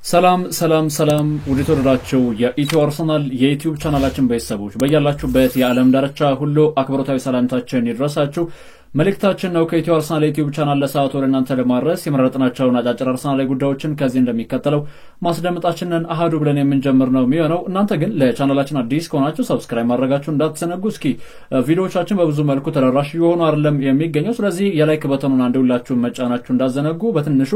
ሰላም ወደ ተወዳዳችሁ የኢትዮ አርሰናል የዩቲዩብ ቻናላችን ቤተሰቦች በእያላችሁበት የዓለም ዳርቻ ሁሉ አክብሮታዊ ሰላምታችን ይድረሳችሁ። መልእክታችን ነው ከኢትዮ አርሰናል የዩቲዩብ ቻናል ለሰዓቱ ለእናንተ ለማድረስ የመረጥናቸውን አጫጭር አርሰናል ጉዳዮችን ከዚህ እንደሚከተለው ማስደመጣችንን አሃዱ ብለን የምንጀምር ነው የሚሆነው። እናንተ ግን ለቻናላችን አዲስ ከሆናችሁ ሰብስክራይብ ማድረጋችሁን እንዳትዘነጉ። እስኪ ቪዲዮዎቻችን በብዙ መልኩ ተደራሽ ይሆኑ አይደለም የሚገኘው፣ ስለዚህ የላይክ በተኑን አንደውላችሁ መጫናችሁ እንዳትዘነጉ። በትንሹ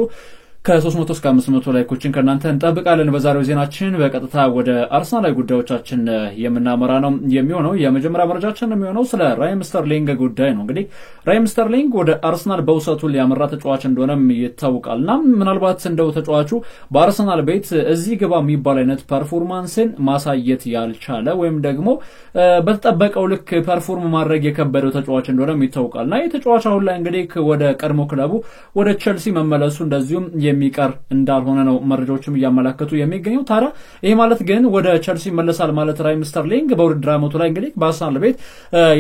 ከ300 እስከ 500 ላይኮችን ከናንተ እንጠብቃለን። በዛሬው ዜናችን በቀጥታ ወደ አርሰናል ጉዳዮቻችን የምናመራ ነው የሚሆነው። የመጀመሪያ መረጃችን የሚሆነው ስለ ራሂም ስተርሊንግ ጉዳይ ነው። እንግዲህ ራሂም ስተርሊንግ ወደ አርሰናል በውሰቱ ሊያመራ ተጫዋች እንደሆነም ይታወቃልና ምናልባት እንደው ተጫዋቹ በአርሰናል ቤት እዚህ ግባ የሚባል አይነት ፐርፎርማንስን ማሳየት ያልቻለ ወይም ደግሞ በተጠበቀው ልክ ፐርፎርም ማድረግ የከበደው ተጫዋች እንደሆነም ይታወቃልና የተጫዋች አሁን ላይ እንግዲህ ወደ ቀድሞ ክለቡ ወደ ቼልሲ መመለሱ እንደዚሁም የሚቀር እንዳልሆነ ነው መረጃዎችም ያመለከቱ የሚገኘው። ታዲያ ይሄ ማለት ግን ወደ ቼልሲ መለሳል ማለት ራሂም ስተርሊንግ በውድድር ዓመቱ ላይ እንግዲህ በአርሰናል ቤት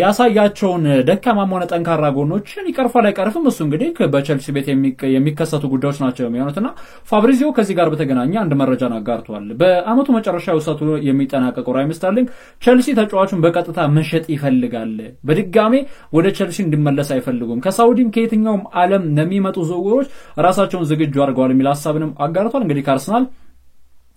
ያሳያቸውን ደካማም ሆነ ጠንካራ ጎኖችን ይቀርፋል አይቀርፍም፣ እሱ እንግዲህ በቼልሲ ቤት የሚከሰቱ ጉዳዮች ናቸው የሚሆኑትና ፋብሪዚዮ ከዚህ ጋር በተገናኘ አንድ መረጃን አጋርቷል። በአመቱ መጨረሻ ውሰቱ የሚጠናቀቀው ራሂም ስተርሊንግ ቼልሲ ተጫዋቹን በቀጥታ መሸጥ ይፈልጋል፣ በድጋሜ ወደ ቼልሲ እንዲመለስ አይፈልጉም፣ ከሳውዲም ከየትኛውም ዓለም ለሚመጡ ዝውውሮች ራሳቸውን ዝግጁ አድርገዋል የሚል ሐሳብንም አጋርቷል። እንግዲህ ከአርሰናል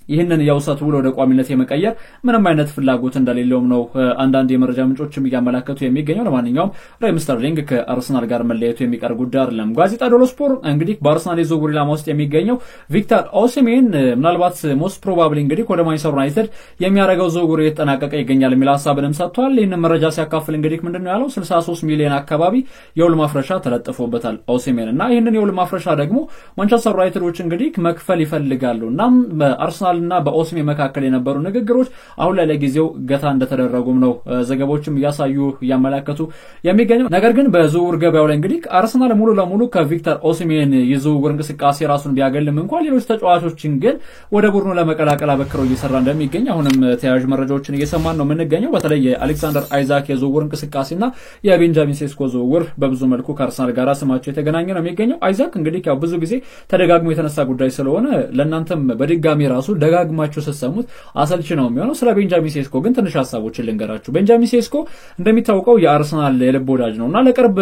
ይህንን ያውሳት ውሎ ወደ ቋሚነት የመቀየር ምንም አይነት ፍላጎት እንደሌለውም ነው አንዳንድ የመረጃ ምንጮችም ያመለከቱ የሚገኘው። ለማንኛውም ራሂም ስተርሊንግ ከአርሰናል ጋር መለያየቱ የሚቀር ጉዳይ አይደለም። ጋዜጣ ዴሎ ስፖርት እንግዲህ በአርሰናል የዝውውር ኢላማ ውስጥ የሚገኘው ቪክተር ኦሲሜን ምናልባት ሞስት ፕሮባብሊ እንግዲህ ወደ ማንቸስተር ዩናይትድ የሚያደርገው ዝውውር እየተጠናቀቀ ይገኛል የሚል ሐሳብንም ሰጥቷል። ይህንን መረጃ ሲያካፍል እንግዲህ ምንድነው ያለው 63 ሚሊዮን አካባቢ የውል ማፍረሻ ተለጥፎበታል ኦሲሜን እና ይህንን የውል ማፍረሻ ደግሞ ማንቸስተር ዩናይትዶች እንግዲህ መክፈል ይፈልጋሉና በአርሰናል እና በኦሲሜ መካከል የነበሩ ንግግሮች አሁን ላይ ለጊዜው ገታ እንደተደረጉም ነው ዘገባዎችም ያሳዩ ያመለከቱ የሚገኘው። ነገር ግን በዝውውር ገበያው ላይ እንግዲህ አርሰናል ሙሉ ለሙሉ ከቪክተር ኦሲሜን የዝውውር እንቅስቃሴ ራሱን ቢያገልም እንኳን ሌሎች ተጫዋቾችን ግን ወደ ቡድኑ ለመቀላቀል አበክሮ እየሰራ እንደሚገኝ አሁንም ተያያዥ መረጃዎችን እየሰማን ነው የምንገኘው። በተለይ የአሌክሳንደር አይዛክ የዝውውር እንቅስቃሴና የቤንጃሚን ሴስኮ ዝውውር በብዙ መልኩ ከአርሰናል ጋር ስማቸው የተገናኘ ነው የሚገኘው። አይዛክ እንግዲህ ያው ብዙ ጊዜ ተደጋግሞ የተነሳ ጉዳይ ስለሆነ ለእናንተም በድጋሚ ራሱ ደጋግማችሁ ስትሰሙት አሰልች ነው የሚሆነው። ስለ ቤንጃሚን ሴስኮ ግን ትንሽ ሐሳቦችን ልንገራችሁ። ቤንጃሚን ሴስኮ እንደሚታወቀው የአርሰናል የልብ ወዳጅ ነውና ለቅርብ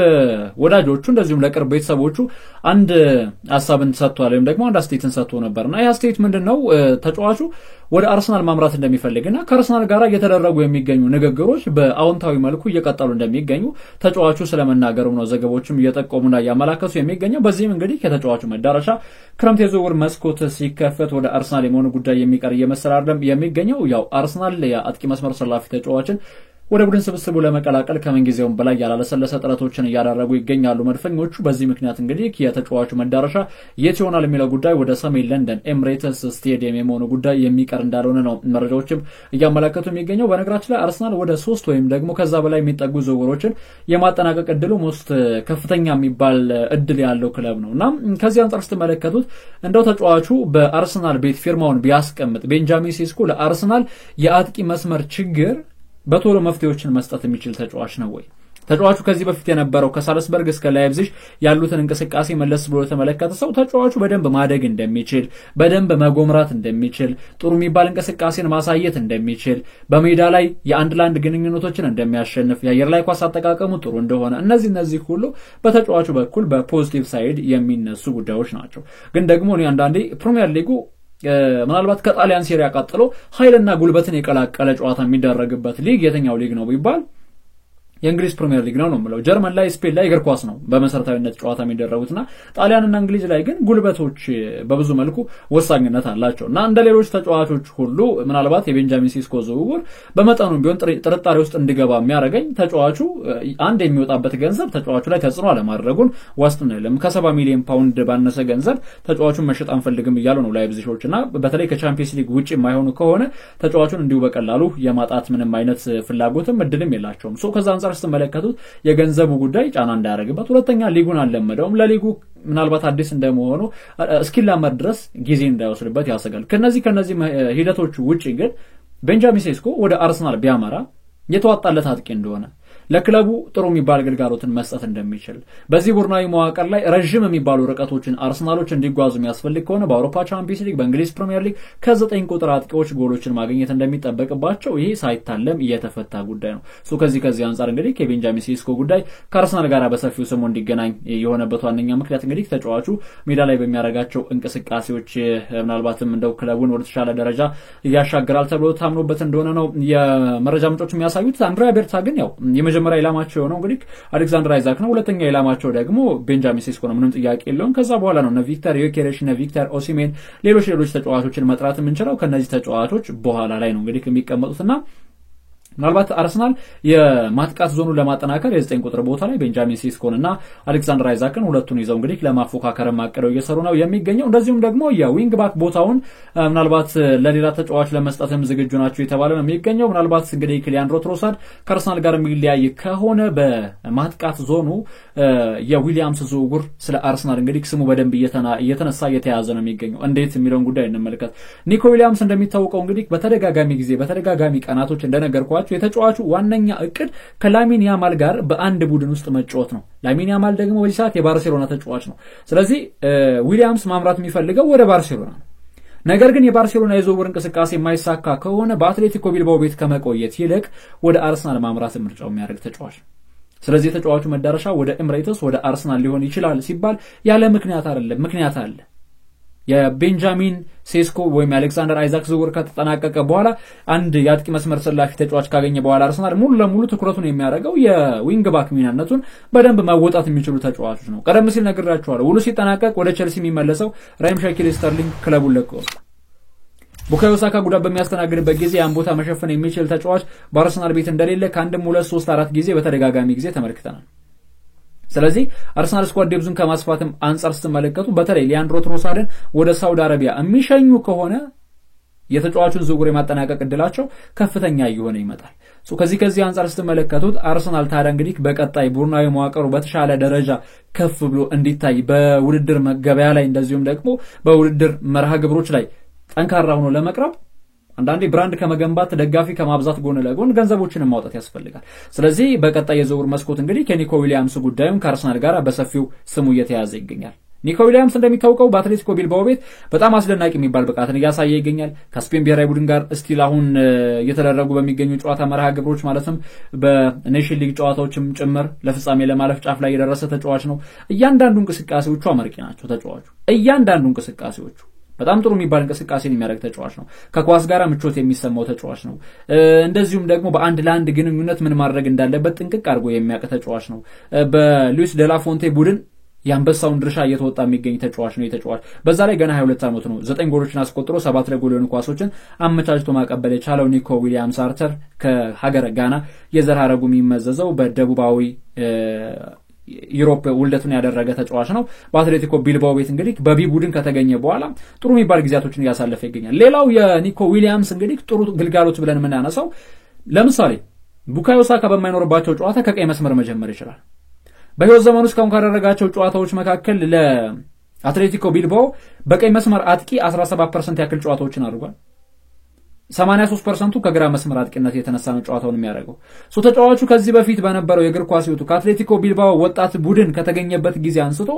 ወዳጆቹ እንደዚሁም ለቅርብ ቤተሰቦቹ አንድ ሐሳብን ሰጥቷል ወይም ደግሞ አንድ አስተያየትን ሰጥቶ ነበርና ያ አስተያየት ምንድነው ተጫዋቹ ወደ አርሰናል ማምራት እንደሚፈልግና ከአርሰናል ጋር እየተደረጉ የሚገኙ ንግግሮች በአዎንታዊ መልኩ እየቀጠሉ እንደሚገኙ ተጫዋቹ ስለመናገሩ ነው ዘገባዎችም እየጠቆሙና ያመለከቱ የሚገኘው። በዚህም እንግዲህ ከተጫዋቹ መዳረሻ ክረምት የዝውውር መስኮት ሲከፈት ወደ አርሰናል የመሆኑ ጉዳይ የሚቀር እየመሰለ አይደለም የሚገኘው። ያው አርሰናል የአጥቂ መስመር ሰላፊ ተጫዋችን ወደ ቡድን ስብስቡ ለመቀላቀል ከመንጊዜውም በላይ ያላለሰለሰ ጥረቶችን እያደረጉ ይገኛሉ መድፈኞቹ። በዚህ ምክንያት እንግዲህ የተጫዋቹ መዳረሻ የት ይሆናል የሚለው ጉዳይ ወደ ሰሜን ለንደን ኤምሬትስ ስቴዲየም የመሆኑ ጉዳይ የሚቀር እንዳልሆነ ነው መረጃዎችም እያመለከቱ የሚገኘው። በነገራችን ላይ አርሰናል ወደ 3 ወይም ደግሞ ከዛ በላይ የሚጠጉ ዝውውሮችን የማጠናቀቅ እድሉ ሞስት ከፍተኛ የሚባል እድል ያለው ክለብ ነውና ከዚህ አንጻር ስትመለከቱት እንደው ተጫዋቹ በአርሰናል ቤት ፊርማውን ቢያስቀምጥ ቤንጃሚን ሴስኮ ለአርሰናል የአጥቂ መስመር ችግር በቶሎ መፍትሄዎችን መስጠት የሚችል ተጫዋች ነው ወይ? ተጫዋቹ ከዚህ በፊት የነበረው ከሳልስበርግ እስከ ላይፕዚግ ያሉትን እንቅስቃሴ መለስ ብሎ ተመለከተ ሰው ተጫዋቹ በደንብ ማደግ እንደሚችል፣ በደንብ መጎምራት እንደሚችል፣ ጥሩ የሚባል እንቅስቃሴን ማሳየት እንደሚችል፣ በሜዳ ላይ የአንድ ለአንድ ግንኙነቶችን እንደሚያሸንፍ፣ የአየር ላይ ኳስ አጠቃቀሙ ጥሩ እንደሆነ እነዚህ ሁሉ በተጫዋቹ በኩል በፖዚቲቭ ሳይድ የሚነሱ ጉዳዮች ናቸው። ግን ደግሞ እኔ አንዳንዴ ፕሪሚየር ሊጉ ምናልባት ከጣሊያን ሴሪያ ቀጥሎ ኃይልና ጉልበትን የቀላቀለ ጨዋታ የሚደረግበት ሊግ የትኛው ሊግ ነው ቢባል የእንግሊዝ ፕሪሚየር ሊግ ነው የምለው። ጀርመን ላይ ስፔን ላይ እግር ኳስ ነው በመሰረታዊነት ጨዋታ የሚደረጉትና ጣሊያንና እንግሊዝ ላይ ግን ጉልበቶች በብዙ መልኩ ወሳኝነት አላቸውና እንደ ሌሎች ተጫዋቾች ሁሉ ምናልባት የቤንጃሚን ሴስኮ ዝውውር በመጠኑም ቢሆን ጥርጣሬ ውስጥ እንዲገባ የሚያደርገኝ ተጫዋቹ አንድ የሚወጣበት ገንዘብ ተጫዋቹ ላይ ተጽዕኖ አለማድረጉን ዋስትና የለም። ከ70 ሚሊዮን ፓውንድ ባነሰ ገንዘብ ተጫዋቹን መሸጥ አንፈልግም እያሉ ነው ላይፕዚግና በተለይ ከቻምፒየንስ ሊግ ውጪ የማይሆኑ ከሆነ ተጫዋቹን እንዲሁ በቀላሉ የማጣት ምንም አይነት ፍላጎትም እድልም የላቸውም። ከዛ አንጻር ስትመለከቱት የገንዘቡ ጉዳይ ጫና እንዳያደርግበት፣ ሁለተኛ ሊጉን አልለመደውም፣ ለሊጉ ምናልባት አዲስ እንደመሆኑ እስኪላመድ ድረስ ጊዜ እንዳይወስድበት ያሰጋል። ከነዚህ ሂደቶች ውጪ ግን ቤንጃሚን ሴስኮ ወደ አርሰናል ቢያመራ የተዋጣለት አጥቂ እንደሆነ ለክለቡ ጥሩ የሚባል ግልጋሎትን መስጠት እንደሚችል በዚህ ቡድናዊ መዋቅር ላይ ረጅም የሚባሉ ርቀቶችን አርሰናሎች እንዲጓዙ የሚያስፈልግ ከሆነ በአውሮፓ ቻምፒየንስ ሊግ በእንግሊዝ ፕሪሚየር ሊግ ከ9 ቁጥር አጥቂዎች ጎሎችን ማግኘት እንደሚጠበቅባቸው ይሄ ሳይታለም እየተፈታ ጉዳይ ነው። ከዚህ አንፃር እንግዲህ የቤንጃሚን ሴስኮ ጉዳይ ከአርሰናል ጋር በሰፊው ስሙ እንዲገናኝ የሆነበት ዋነኛ ምክንያት እንግዲህ ተጫዋቹ ሜዳ ላይ በሚያደርጋቸው እንቅስቃሴዎች ምናልባትም እንደው ክለቡን ወደ ተሻለ ደረጃ ያሻግራል ተብሎ ታምኖበት እንደሆነ ነው የመረጃ ምንጮች የሚያሳዩት። አንድሪያ ቤርታ ግን ያው የመጀመሪያ ኢላማቸው የሆነው እንግዲህ አሌክሳንደር አይዛክ ነው። ሁለተኛ ኢላማቸው ደግሞ ቤንጃሚን ሴስኮ ነው። ምንም ጥያቄ የለውም። ከዛ በኋላ ነው ቪክተር ዮኬሬሽ እና ቪክተር ኦሲሜን ሌሎች ተጫዋቾችን መጥራት የምንችለው። ከነዚህ ተጫዋቾች በኋላ ላይ ነው እንግዲህ የሚቀመጡትና ምናልባት አርሰናል የማጥቃት ዞኑን ለማጠናከር የ9 ቁጥር ቦታ ላይ ቤንጃሚን ሴስኮን እና አሌክሳንደር አይዛክን ሁለቱን ይዘው እንግዲህ ለማፎካከር ማቀደው እየሰሩ ነው የሚገኘው። እንደዚሁም ደግሞ የዊንግ ባክ ቦታውን ምናልባት ለሌላ ተጫዋች ለመስጠትም ዝግጁ ናቸው የተባለ ነው የሚገኘው። ምናልባት እንግዲህ ሊያንድሮ ትሮሳርድ ከአርሰናል ጋር የሚለያይ ከሆነ በማጥቃት ዞኑ የዊሊያምስ ዝውውር ስለ አርሰናል እንግዲህ ስሙ በደንብ እየተነሳ እየተያዘ ነው የሚገኘው። እንዴት የሚለውን ጉዳይ እንመልከት። ኒኮ ዊሊያምስ እንደሚታወቀው እንግዲህ በተደጋጋሚ ቀናቶች እንደነገርኳችሁ የተጫዋቹ ዋነኛ እቅድ ከላሚን ያማል ጋር በአንድ ቡድን ውስጥ መጫወት ነው። ላሚን ያማል ደግሞ በዚህ ሰዓት የባርሴሎና ተጫዋች ነው። ስለዚህ ዊሊያምስ ማምራት የሚፈልገው ወደ ባርሴሎና ነው። ነገር ግን የባርሴሎና የዝውውር እንቅስቃሴ የማይሳካ ከሆነ በአትሌቲኮ ቢልባኦ ቤት ከመቆየት ይልቅ ወደ አርሰናል ማምራት ምርጫው የሚያደርግ ተጫዋች ነው። ስለዚህ የተጫዋቹ መዳረሻ ወደ ኤምሬትስ ወደ አርሰናል ሊሆን ይችላል ሲባል ያለ ምክንያት አይደለም፣ ምክንያት አለ። የቤንጃሚን ሴስኮ ወይም አሌክሳንደር አይዛክ ዝውውር ከተጠናቀቀ በኋላ አንድ የአጥቂ መስመር ሰላፊ ተጫዋች ካገኘ በኋላ አርሰናል ሙሉ ለሙሉ ትኩረቱን የሚያደርገው የዊንግ ባክ ሚናነቱን በደንብ ማወጣት የሚችሉ ተጫዋቾች ነው። ቀደም ሲል ነግሬያችኋለሁ። ውሉ ሲጠናቀቅ ወደ ቼልሲ የሚመለሰው ራሂም ሸኪል ስተርሊንግ ክለቡን ለቆ ቡካዮ ሳካ ጉዳት በሚያስተናግድበት ጊዜ ያን ቦታ መሸፈን የሚችል ተጫዋች በአርሰናል ቤት እንደሌለ ከአንድም 2 3 4 ጊዜ በተደጋጋሚ ጊዜ ተመልክተናል። ስለዚህ አርሰናል ስኳድ ዴብዙን ከማስፋትም አንፃር ስትመለከቱ በተለይ ሊያንድሮ ትሮሳርድን ወደ ሳውዲ አረቢያ የሚሸኙ ከሆነ የተጫዋቹን ዝውውር የማጠናቀቅ እድላቸው ከፍተኛ እየሆነ ይመጣል። ከዚህ አንፃር ስትመለከቱት አርሰናል ታዲያ እንግዲህ በቀጣይ ቡድናዊ መዋቅሩ በተሻለ ደረጃ ከፍ ብሎ እንዲታይ በውድድር መገበያ ላይ እንደዚሁም ደግሞ በውድድር መርሃ ግብሮች ላይ ጠንካራ ሆኖ ለመቅረብ አንዳንዴ ብራንድ ከመገንባት ደጋፊ ከማብዛት ጎን ለጎን ገንዘቦችን ማውጣት ያስፈልጋል። ስለዚህ በቀጣይ የዝውውር መስኮት እንግዲህ ከኒኮ ዊሊያምስ ጉዳዩን ከአርሰናል ጋር በሰፊው ስሙ እየተያዘ ይገኛል። ኒኮ ዊሊያምስ እንደሚታወቀው በአትሌቲኮ ቢልባኦ ቤት በጣም አስደናቂ የሚባል ብቃትን እያሳየ ይገኛል። ከስፔን ብሔራዊ ቡድን ጋር እስቲል አሁን እየተደረጉ በሚገኙ ጨዋታ መርሃ ግብሮች ማለትም በኔሽን ሊግ ጨዋታዎችም ጭምር ለፍጻሜ ለማለፍ ጫፍ ላይ የደረሰ ተጫዋች ነው። እያንዳንዱ እንቅስቃሴዎቹ አመርቂ ናቸው። ተጫዋቹ እያንዳንዱ እንቅስቃሴዎቹ በጣም ጥሩ የሚባል እንቅስቃሴን የሚያደርግ ተጫዋች ነው። ከኳስ ጋር ምቾት የሚሰማው ተጫዋች ነው። እንደዚሁም ደግሞ በአንድ ለአንድ ግንኙነት ምን ማድረግ እንዳለበት ጥንቅቅ አድርጎ የሚያውቅ ተጫዋች ነው። በሉዊስ ደላፎንቴ ቡድን የአንበሳውን ድርሻ እየተወጣ የሚገኝ ተጫዋች ነው። የተጫዋች በዛ ላይ ገና 22 ዓመቱ ነው። 9 ጎሎችን አስቆጥሮ 7 ለጎል የሆኑ ኳሶችን አመቻችቶ ማቀበል የቻለው ኒኮ ዊሊያምስ አርተር ከሀገረ ጋና የዘር ሐረጉ የሚመዘዘው በደቡባዊ ዩሮፕ ውልደቱን ያደረገ ተጫዋች ነው። በአትሌቲኮ ቢልባኦ ቤት እንግዲህ በቢ ቡድን ከተገኘ በኋላ ጥሩ የሚባል ጊዜያቶችን እያሳለፈ ይገኛል። ሌላው የኒኮ ዊሊያምስ እንግዲህ ጥሩ ግልጋሎት ብለን የምናነሳው ለምሳሌ ቡካዮ ሳካ በማይኖርባቸው ጨዋታ ከቀይ መስመር መጀመር ይችላል። በህይወት ዘመኑ እስካሁን ካደረጋቸው ጨዋታዎች መካከል ለአትሌቲኮ ቢልባኦ በቀይ መስመር አጥቂ 17% ያክል ጨዋታዎችን አድርጓል። 83% ከግራ መስመር አጥቂነት የተነሳ ነው ጨዋታውን የሚያደርገው። ተጫዋቹ ከዚህ በፊት በነበረው የእግር ኳስ ህይወቱ ከአትሌቲኮ ቢልባኦ ወጣት ቡድን ከተገኘበት ጊዜ አንስቶ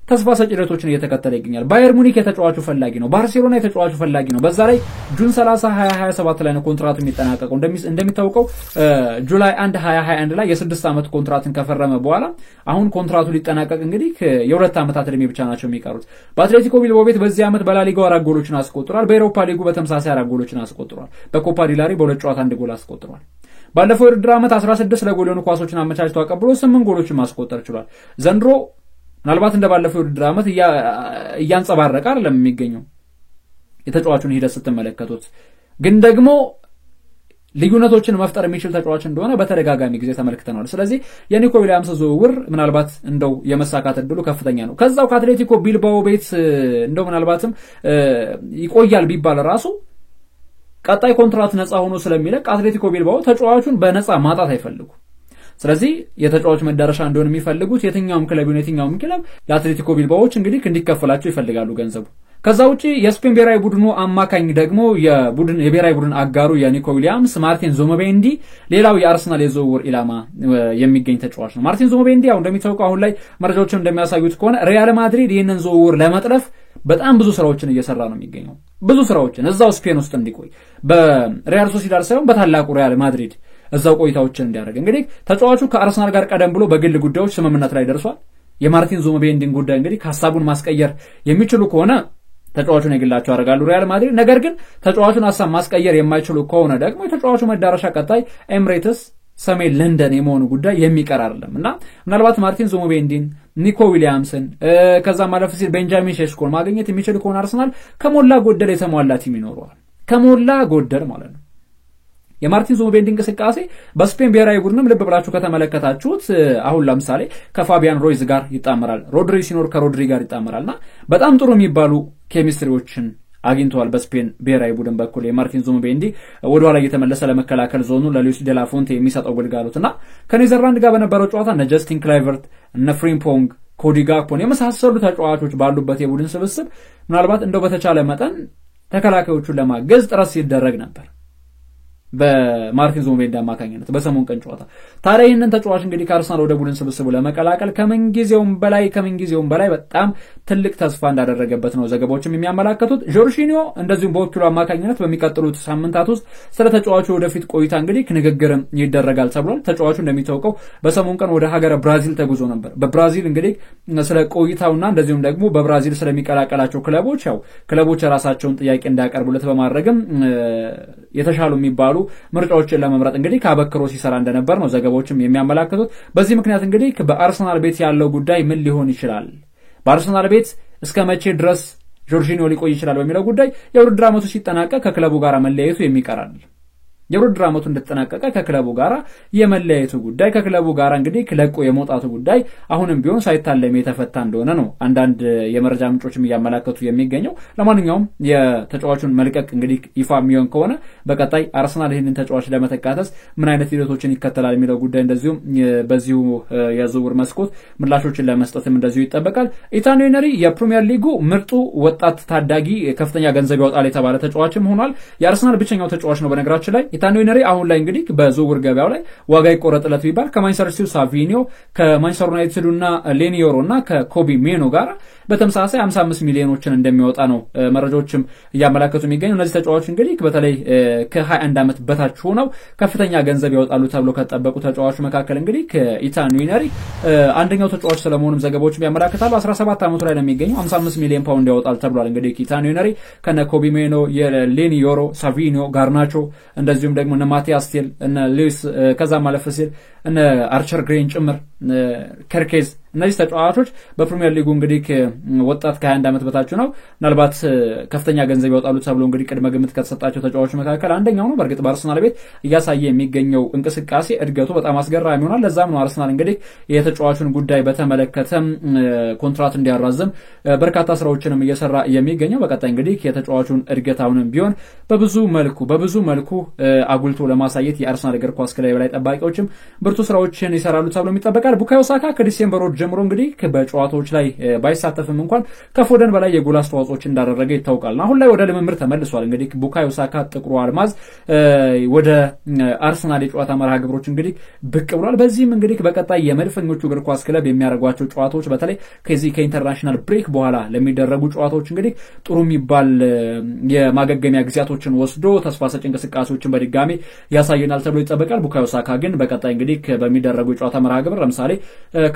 ተስፋ ሰጪ ሂደቶችን እየተከተለ ይገኛል። ባየር ሙኒክ የተጫዋቹ ፈላጊ ነው። ባርሴሎና የተጫዋቹ ፈላጊ ነው። በዛ ላይ ጁን 30 2027 ላይ ነው ኮንትራቱ የሚጠናቀቀው። እንደሚታወቀው ጁላይ 1 2021 ላይ የ6 ዓመት ኮንትራትን ከፈረመ በኋላ አሁን ኮንትራቱ ሊጠናቀቅ እንግዲህ የ2 ዓመታት ዕድሜ ብቻ ናቸው የሚቀሩት። በአትሌቲኮ ቢልባኦ ቤት በዚህ ዓመት በላሊጋው 4 ጎሎችን አስቆጥሯል። በአውሮፓ ሊጉ በተመሳሳይ 4 ጎሎችን አስቆጥሯል። በኮፓ ዲላሪ በሁለት ጨዋታ 1 ጎል አስቆጥሯል። ባለፈው የውድድር ዓመት 16 ለጎል የሆኑ ኳሶችን አመቻችቶ አቀብሎ 8 ጎሎችን ማስቆጠር ችሏል። ዘንድሮ ምናልባት እንደባለፈው የውድድር ዓመት እያንጸባረቀ አይደለም የሚገኘው የተጫዋቹን ሂደት ስትመለከቱት፣ ግን ደግሞ ልዩነቶችን መፍጠር የሚችል ተጫዋች እንደሆነ በተደጋጋሚ ጊዜ ተመልክተናል። ስለዚህ የኒኮ ዊሊያምስ ዝውውር ምናልባት እንደው የመሳካት እድሉ ከፍተኛ ነው። ከዛው ከአትሌቲኮ ቢልባኦ ቤት እንደው ምናልባትም ይቆያል ቢባል ራሱ ቀጣይ ኮንትራት ነፃ ሆኖ ስለሚለቅ አትሌቲኮ ቢልባኦ ተጫዋቹን በነፃ ማጣት አይፈልጉ። ስለዚህ የተጫዋች መዳረሻ እንደሆነ የሚፈልጉት የትኛውም ክለብ ለአትሌቲኮ ቢልባኦዎች እንግዲህ እንዲከፈላቸው ይፈልጋሉ ገንዘቡ። ከዛው ውጪ የስፔን ብሔራዊ ቡድኑ አማካኝ ደግሞ የብሔራዊ ቡድን አጋሩ የኒኮ ዊሊያምስ ማርቲን ዙቢሜንዲ ሌላው የአርሰናል የዝውውር ኢላማ የሚገኝ ተጫዋች ነው። ማርቲን ዙቢሜንዲ ያው እንደሚታወቀው አሁን ላይ መረጃዎችን እንደሚያሳዩት ከሆነ ሪያል ማድሪድ ይህንን ዝውውር ለመጥለፍ በጣም ብዙ ስራዎችን እየሰራ ነው የሚገኘው። ብዙ ስራዎችን እዛው ስፔን ውስጥ እንዲቆይ በሪያል ሶሲዳድ ሳይሆን በታላቁ ሪያል ማድሪድ እዛው ቆይታዎችን እንዲያደርግ እንግዲህ ተጫዋቹ ከአርሰናል ጋር ቀደም ብሎ በግል ጉዳዮች ስምምነት ላይ ደርሷል። የማርቲን ዙቢሜንዲን ጉዳይ እንግዲህ ሐሳቡን ማስቀየር የሚችሉ ከሆነ ተጫዋቹን የግላቸው ያደርጋሉ ሪያል ማድሪድ። ነገር ግን ተጫዋቹን ሐሳብ ማስቀየር የማይችሉ ከሆነ ደግሞ የተጫዋቹ መዳረሻ ቀጣይ ኤምሬትስ ሰሜን ለንደን የመሆኑ ጉዳይ የሚቀር አይደለምና ምናልባት ማርቲን ዙቢሜንዲን ኒኮ ዊሊያምስን ከዛ ማለፍ ሲል ቤንጃሚን ሼሽኮን ማግኘት የሚችል ከሆነ አርሰናል ከሞላ ጎደል የተሟላ ቲም ይኖረዋል። ከሞላ ጎደል ማለት ነው። የማርቲን ዙቢሜንዲ እንቅስቃሴ በስፔን ብሔራዊ ቡድንም ልብ ብላችሁ ከተመለከታችሁት አሁን ለምሳሌ ከፋቢያን ሮይዝ ጋር ይጣመራል፣ ሮድሪ ሲኖር ከሮድሪ ጋር ይጣመራልና በጣም ጥሩ የሚባሉ ኬሚስትሪዎችን አግኝተዋል በስፔን ብሔራዊ ቡድን በኩል። የማርቲን ዙቢሜንዲ ወደ ኋላ እየተመለሰ ለመከላከል ዞኑ ለሉዊስ ዴላፎንቴ የሚሰጠው ግልጋሎትና ከኔዘርላንድ ጋር በነበረው ጨዋታ እነ ጀስቲን ክላይቨርት እነ ፍሪምፖንግ ኮዲ ጋክፖን የመሳሰሉ ተጫዋቾች ባሉበት የቡድን ስብስብ ምናልባት እንደው በተቻለ መጠን ተከላካዮቹን ለማገዝ ጥረት ሲደረግ ነበር በማርቲን ዙቢሜንዲ አማካኝነት በሰሞን ቀን ጨዋታ። ታዲያ ይህንን ተጫዋች እንግዲህ ከአርሰናል ወደ ቡድን ስብስቡ ለመቀላቀል ከምንጊዜውም በላይ በጣም ትልቅ ተስፋ እንዳደረገበት ነው ዘገባዎችም የሚያመላክቱት። ጆርጂኒዮ እንደዚሁም በወኪሉ አማካኝነት በሚቀጥሉት ሳምንታት ውስጥ ስለ ተጫዋቹ ወደፊት ቆይታ እንግዲህ ንግግር ይደረጋል ተብሏል። ተጫዋቹ እንደሚታወቀው በሰሞን ቀን ወደ ሀገረ ብራዚል ተጉዞ ነበር። በብራዚል እንግዲህ ስለ ቆይታውና እንደዚሁም ደግሞ በብራዚል ስለሚቀላቀላቸው ክለቦች ያው ክለቦች የራሳቸውን ጥያቄ እንዳያቀርቡለት በማድረግም የተሻሉ የሚባሉ ምርጫዎችን ለመምረጥ እንግዲህ ካበክሮ ሲሰራ እንደነበር ነው ዘገባዎችም የሚያመላክቱት። በዚህ ምክንያት እንግዲህ በአርሰናል ቤት ያለው ጉዳይ ምን ሊሆን ይችላል፣ በአርሰናል ቤት እስከ መቼ ድረስ ጆርጂኒዮ ሊቆይ ይችላል በሚለው ጉዳይ የውድድር ዓመቱ ሲጠናቀቅ ከክለቡ ጋር መለያየቱ የሚቀራል። የውድድር ዓመቱ እንደተጠናቀቀ ከክለቡ ጋር የመለያየቱ ጉዳይ ከክለቡ ጋር እንግዲህ ለቆ የመውጣቱ ጉዳይ አሁንም ቢሆን ሳይታለም የተፈታ እንደሆነ ነው አንዳንድ የመረጃ ምንጮችም እያመላከቱ የሚገኘው። ለማንኛውም የተጫዋቹን መልቀቅ እንግዲህ ይፋ የሚሆን ከሆነ በቀጣይ አርሰናል ይህንን ተጫዋች ለመተካተስ ምን አይነት ሂደቶችን ይከተላል የሚለው ጉዳይ እንደዚሁም በዚሁ የዝውውር መስኮት ምላሾችን ለመስጠትም እንደዚሁ ይጠበቃል። ኢታን ዌነሪ የፕሪሚየር ሊጉ ምርጡ ወጣት ታዳጊ ከፍተኛ ገንዘብ ያወጣል የተባለ ተጫዋችም ሆኗል። የአርሰናል ብቸኛው ተጫዋች ነው በነገራችን ላይ። ኢታን ዌነሪ አሁን ላይ እንግዲህ በዝውውር ገበያው ላይ ዋጋ ይቆረጥለት ቢባል ከማንቸስተር ሲቲው ሳቪኒዮ ከማንቸስተር ዩናይትድና ሌኒዮሮና ከኮቢ ሜኖ ጋር በተመሳሳይ 55 ሚሊዮኖችን እንደሚወጣ ነው መረጃዎችም እያመላከቱ የሚገኙ። እነዚህ ተጫዋቾች እንግዲህ በተለይ ከ21 ዓመት በታች ሆነው ከፍተኛ ገንዘብ ያወጣሉ ተብሎ ከተጠበቁ ተጫዋቾች መካከል እንግዲህ ከኢታን ዌነሪ አንደኛው ተጫዋች ስለመሆኑም ዘገባዎችም ያመላክታሉ። 17 ዓመቱ ላይ ነው የሚገኘው። 55 ሚሊዮን ፓውንድ ያወጣል ተብሏል። እንግዲህ ኢታን ዌነሪ ከነ ኮቢ ሜኖ የሌኒዮሮ ሳቪኒዮ ጋርናቾ እንደዚሁም ደግሞ እነ ማቲያስ ቴል እነ ሉዊስ ከዛ ማለፍ ሲል እነ አርቸር ግሬን ጭምር ከርኬዝ እነዚህ ተጫዋቾች በፕሪሚየር ሊጉ እንግዲህ ወጣት ከ21 ዓመት በታች ነው ምናልባት ከፍተኛ ገንዘብ ያወጣሉ ተብሎ እንግዲህ ቅድመ ግምት ከተሰጣቸው ተጫዋቾች መካከል አንደኛው ነው። በእርግጥ በአርሰናል ቤት እያሳየ የሚገኘው እንቅስቃሴ እድገቱ በጣም አስገራሚ ሆኗል። ለዛም ነው አርሰናል እንግዲህ የተጫዋቹን ጉዳይ በተመለከተ ኮንትራት እንዲያራዝም በርካታ ስራዎችንም እየሰራ የሚገኘው። በቀጣይ እንግዲህ የተጫዋቹን እድገት አሁንም ቢሆን በብዙ መልኩ አጉልቶ ለማሳየት የአርሰናል እግር ኳስ ክለብ ላይ ጠባቂዎችም ብርቱ ስራዎችን ይሰራሉ ተብሎ ይጠበቃል። ቡካዮ ሳካ ከዲሴምበር ወር ጀምሮ እንግዲህ በጨዋታዎች ላይ ባይሳተፍም እንኳን ከፎደን በላይ የጎል አስተዋጽኦችን እንዳደረገ ይታወቃል። አሁን ላይ ወደ ልምምድ ተመልሷል። እንግዲህ ቡካዮ ሳካ ጥቁሩ አልማዝ ወደ አርሰናል የጨዋታ መርሃ ግብሮች እንግዲህ ብቅ ብሏል። በዚህም እንግዲህ በቀጣይ የመድፈኞቹ እግር ኳስ ክለብ የሚያደርጓቸው ጨዋታዎች በተለይ ከዚህ ከኢንተርናሽናል ብሬክ በኋላ ለሚደረጉ ጨዋታዎች እንግዲህ ጥሩ የሚባል የማገገሚያ ጊዜያቶችን ወስዶ ተስፋ ሰጪ እንቅስቃሴዎችን በድጋሚ ያሳየናል ተብሎ ይጠበቃል። ቡካዮ ሳካ ግን በቀጣይ እንግዲህ በሚደረጉ ጨዋታ መርሃ ግብር ለምሳሌ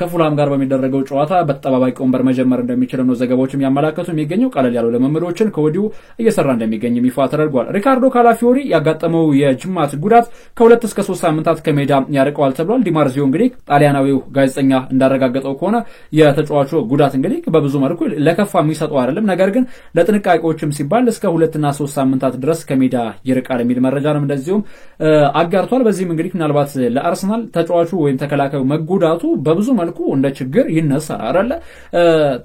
ከፉላም ጋር በሚደረገው ጨዋታ በተጠባባቂ ወንበር መጀመር እንደሚችል ነው ዘገባዎችም ያመላከቱ የሚገኘው። ቀለል ያሉ ልምምዶችን ከወዲሁ እየሰራ እንደሚገኝ ይፋ ተደርጓል። ሪካርዶ ካላፊዮሪ ያጋጠመው የጅማት ጉዳት ከ2 እስከ 3 ሳምንታት ከሜዳ ያርቀዋል ተብሏል። ዲማርዚዮ እንግዲህ ጣሊያናዊው ጋዜጠኛ እንዳረጋገጠው ከሆነ የተጫዋቹ ጉዳት እንግዲህ በብዙ መልኩ ለከፋ የሚሰጠው አይደለም፣ ነገር ግን ለጥንቃቄዎችም ሲባል እስከ 2 እና 3 ሳምንታት ድረስ ከሜዳ ይርቃል የሚል መረጃ ነው እንደዚሁም አጋርቷል። በዚህም እንግዲህ ምናልባት ለአርሰናል ተጫዋቹ ወይም ተከላካዩ መጎዳቱ በብዙ መልኩ እንደ ችግር ይነሳል አይደለ።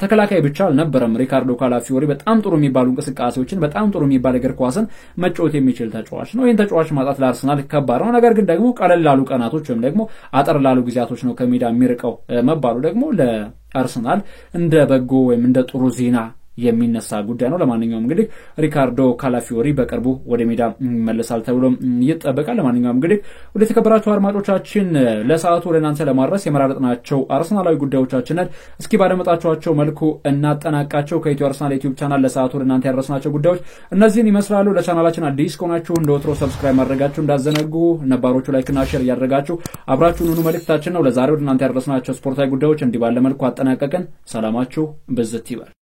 ተከላካይ ብቻ አልነበረም ሪካርዶ ካላፊዮሪ በጣም ጥሩ የሚባሉ እንቅስቃሴዎችን በጣም ጥሩ የሚባል እግር ኳስን መጫወት የሚችል ተጫዋች ነው። ይህን ተጫዋች ማጣት ለአርሰናል ከባድ ነው። ነገር ግን ደግሞ ቀለል ላሉ ቀናቶች ወይም ደግሞ አጠር ላሉ ጊዜያቶች ነው ከሜዳ የሚርቀው መባሉ ደግሞ ለአርሰናል እንደ በጎ ወይም እንደ ጥሩ ዜና የሚነሳ ጉዳይ ነው። ለማንኛውም እንግዲህ ሪካርዶ ካላፊዮሪ በቅርቡ ወደ ሜዳ ይመለሳል ተብሎ ይጠበቃል። ለማንኛውም እንግዲህ ወደ ተከበራችሁ አድማጮቻችን ለሰዓቱ ለእናንተ ለማድረስ የመራረጥናቸው አርሰናላዊ ጉዳዮቻችንን እስኪ ባደመጣችኋቸው መልኩ እናጠናቃቸው። ከኢትዮ አርሰናል ዩቲዩብ ቻናል ለሰዓቱ ለእናንተ ያደረስናቸው ጉዳዮች እነዚህን ይመስላሉ። ለቻናላችን አዲስ ከሆናችሁ እንደወትሮ ሰብስክራይብ ማድረጋችሁ እንዳዘነጉ፣ ነባሮቹ ላይክና ሼር እያደረጋችሁ አብራችሁን ሁኑ መልእክታችን ነው። ለዛሬው ለእናንተ ያደረስናቸው ስፖርታዊ ጉዳዮች እንዲህ ባለ መልኩ አጠናቀቅን። ሰላማችሁ በዝት ይበል።